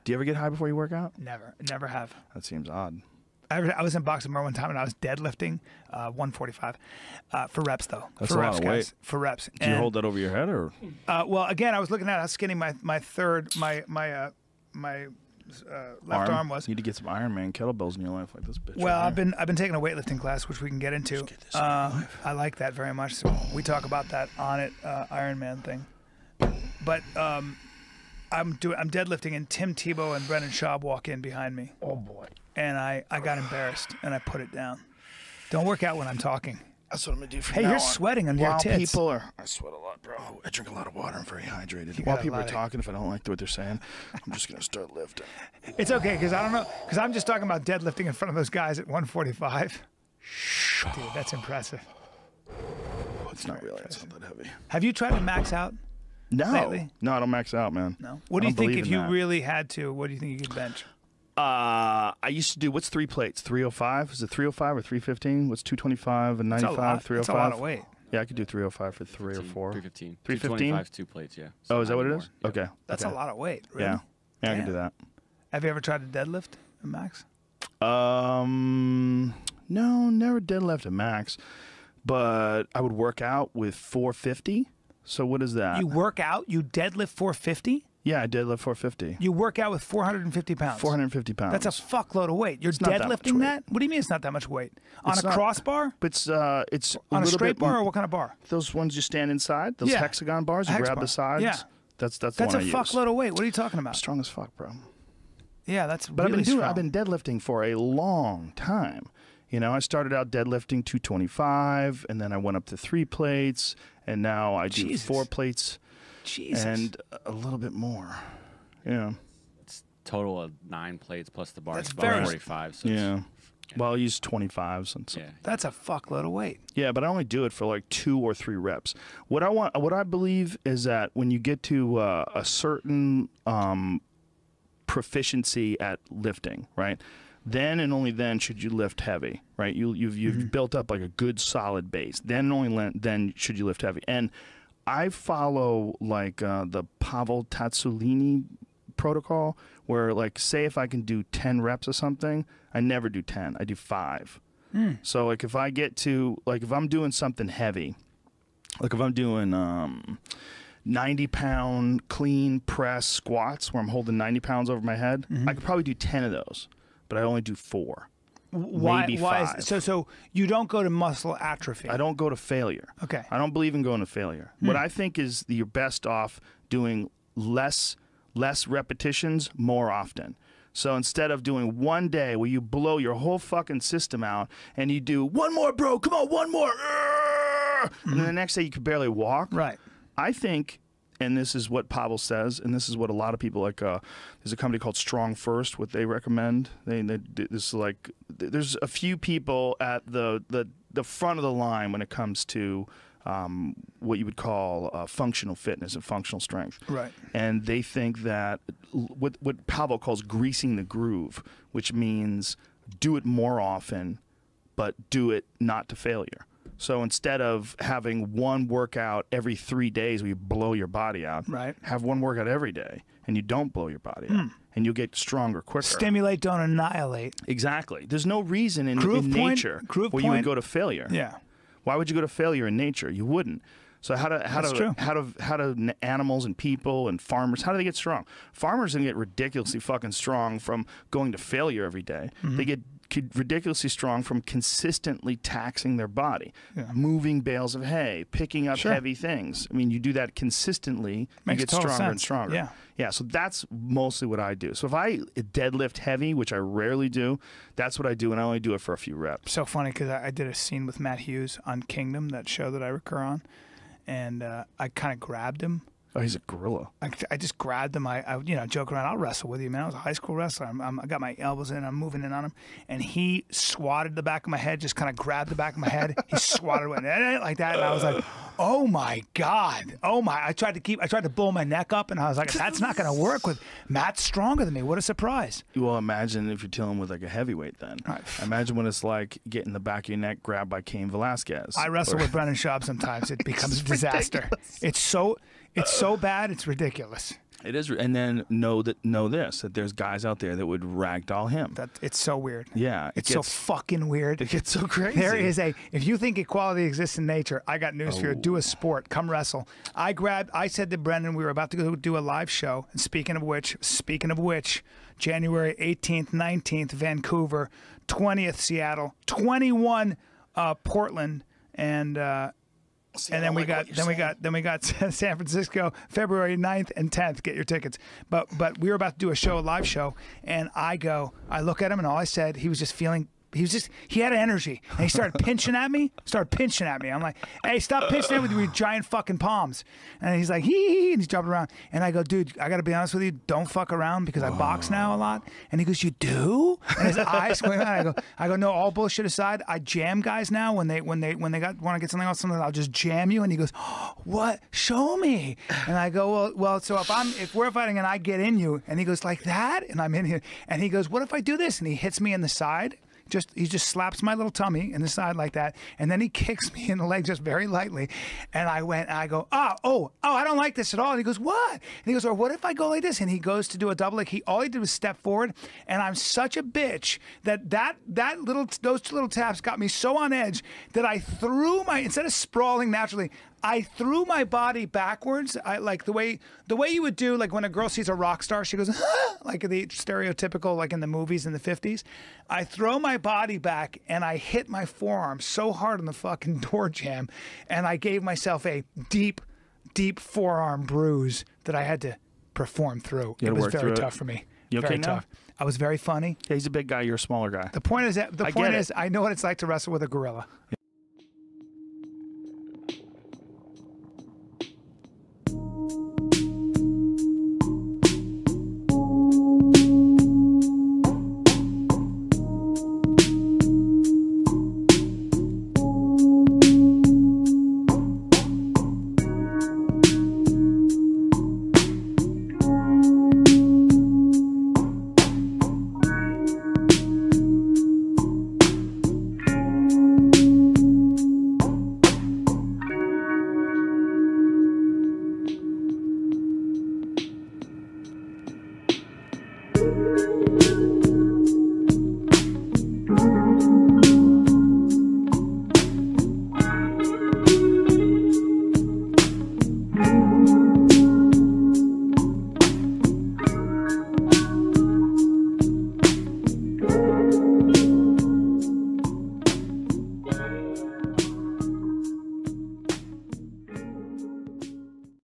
Do you ever get high before you work out? Never have. That seems odd. I was in boxing one time and I was deadlifting 145 for reps though. That's for a reps, lot of guys. weight. For reps. Do you hold that over your head or? Well, again, I was looking at. I was skinning my left arm was. You need to get some Ironman kettlebells in your life like this bitch. Well, right I've been taking a weightlifting class, which we can get into. Get this in your life. I like that very much. So we talk about that on it Ironman thing. But I'm deadlifting, and Tim Tebow and Brendan Schaub walk in behind me. Oh boy. And I got embarrassed and I put it down. Don't work out when I'm talking. That's what I'm gonna do from Hey, now you're on. sweating under your While tits. people are, I sweat a lot, bro. I drink a lot of water. I'm very hydrated. You While got a people are lot of- talking, if I don't like what they're saying, I'm just gonna start lifting. It's okay, because I don't know, because I'm just talking about deadlifting in front of those guys at 145. Dude, that's impressive. It's not really. It's not that heavy. Have you tried to max out? No, Lately? no, I don't max out, man. No. What do you I don't think believe if in you that. really had to? What do you think you could bench? I used to do, what's 3 plates? 305? Is it 305 or 315? What's 225 and 95? 305? That's a lot of weight. Yeah, I could do 305 for 3 or 4. 315. 315? 225 2 plates, yeah. Oh, is that what it more. is? Yep. Okay. That's okay. a lot of weight. Really? Yeah. Yeah, I can Damn. do that. Have you ever tried to deadlift a max? No, never deadlift a max, but I would work out with 450. So what is that? You work out, you deadlift 450? Yeah, I deadlift 450. You work out with 450 pounds. 450 pounds. That's a fuckload of weight. You're It's not that much deadlifting weight. that? What do you mean it's not that much weight? On It's a not- crossbar? But it's On a little straight bit, bar or what kind of bar? Those ones you stand inside, those Yeah. hexagon bars, you Hex grab bar. the sides. Yeah. That's the That's one a I use. fuckload of weight. What are you talking about? Strong as fuck, bro. Yeah, that's But really strong. I've been deadlifting for a long time. You know, I started out deadlifting 225, and then I went up to 3 plates, and now I do Jesus. 4 plates Jesus. and a little bit more. Yeah. It's total of 9 plates plus the bar. That's It's about very- 45. So Yeah. Well, I use 25s and so. yeah. That's a fuckload of weight. Yeah, but I only do it for like 2 or 3 reps. What I believe is that when you get to a certain proficiency at lifting, right? Then and only then should you lift heavy, right? You've built up like a good solid base. Then and only then should you lift heavy. And I follow like the Pavel Tatsulini protocol, where like say if I can do 10 reps of something, I never do 10. I do 5. So like if I get to like if I'm doing something heavy, like if I'm doing 90-pound clean press squats where I'm holding 90 pounds over my head, I could probably do 10 of those, but I only do 4. Why? Maybe Why? 5. So you don't go to muscle atrophy. I don't go to failure. Okay. I don't believe in going to failure. What I think is that you're best off doing less repetitions more often. So instead of doing one day where you blow your whole fucking system out and you do one more, bro, come on, one more, and then the next day you could barely walk. Right. I think, and this is what Pavel says, and this is what a lot of people like. There's a company called Strong First. What they recommend, this is like there's a few people at the front of the line when it comes to what you would call functional fitness and functional strength. Right. And they think that what Pavel calls greasing the groove, which means do it more often, but do it not to failure. So instead of having one workout every 3 days where you blow your body out, Right. have one workout every day and you don't blow your body out, and you'll get stronger quicker. Stimulate, don't annihilate. Exactly. There's no reason in Groove point- nature groove where you would point- go to failure. Yeah. Why would you go to failure in nature? You wouldn't. So how true. do animals and people and farmers, how do they get strong? Farmers can get ridiculously fucking strong from going to failure every day. They get ridiculously strong from consistently taxing their body, moving bales of hay, picking up Sure. heavy things. I mean, you do that consistently, Makes you get total stronger and sense. stronger. Yeah. Yeah, so that's mostly what I do. So if I deadlift heavy, which I rarely do, that's what I do, and I only do it for a few reps. So funny because I did a scene with Matt Hughes on Kingdom, that show that I recur on, and I kind of grabbed him. Oh, he's a gorilla. I just grabbed him. I joke around. I'll wrestle with you, man. I was a high school wrestler. I got my elbows in. I'm moving in on him, and he swatted the back of my head. Just kind of grabbed the back of my head. He swatted away like that, and I was like, "Oh my god! Oh my!" I tried to blow my neck up, and I was like, "That's not going to work with Matt's stronger than me. What a surprise!" Well, imagine if you're dealing with like a heavyweight then. Right. Imagine what it's like getting the back of your neck grabbed by Cain Velasquez. I wrestle with Brendan Schaub sometimes. It becomes a disaster. It's so bad, it's ridiculous. It is, and then know this that there's guys out there that would ragdoll him. It's so weird. Yeah, it's so fucking weird. It gets so crazy. There is if you think equality exists in nature, I got news for you. Do a sport. Come wrestle. I said to Brendan, we were about to go do a live show. And speaking of which, January 18th, 19th, Vancouver, 20th, Seattle, 21, Portland, and then we got San Francisco, February 9th and 10th. Get your tickets. But we were about to do a live show, and I look at him, and all I said, he had energy, and he started pinching at me. I'm like, hey, stop pinching at me with your giant fucking palms. And he's like, hee, and he's jumping around. And I go, dude, I got to be honest with you, don't fuck around because I box now a lot. And he goes, you do? And his eyes going on. I go, no, all bullshit aside, I jam guys now when they want to get something else, I'll just jam you. And he goes, what? Show me. And I go, well, so if we're fighting and I get in you, and he goes like that, and I'm in here, and he goes, what if I do this? And he hits me in the side. He just slaps my little tummy in the side like that, and then he kicks me in the leg just very lightly. And I go, I don't like this at all. And he goes, what? And he goes, or what if I go like this? And he goes to do a double leg. All he did was step forward, and I'm such a bitch those two little taps got me so on edge that I threw instead of sprawling naturally, I threw my body backwards. I like the way you would do, like when a girl sees a rock star, she goes, like the stereotypical, like in the movies in the 50s. I throw my body back, and I hit my forearm so hard on the fucking door jamb, and I gave myself a deep, deep forearm bruise that I had to perform through. It was very tough for me. You okay very now? tough. I was very funny. Yeah, he's a big guy. You're a smaller guy. The point is, I know what it's like to wrestle with a gorilla.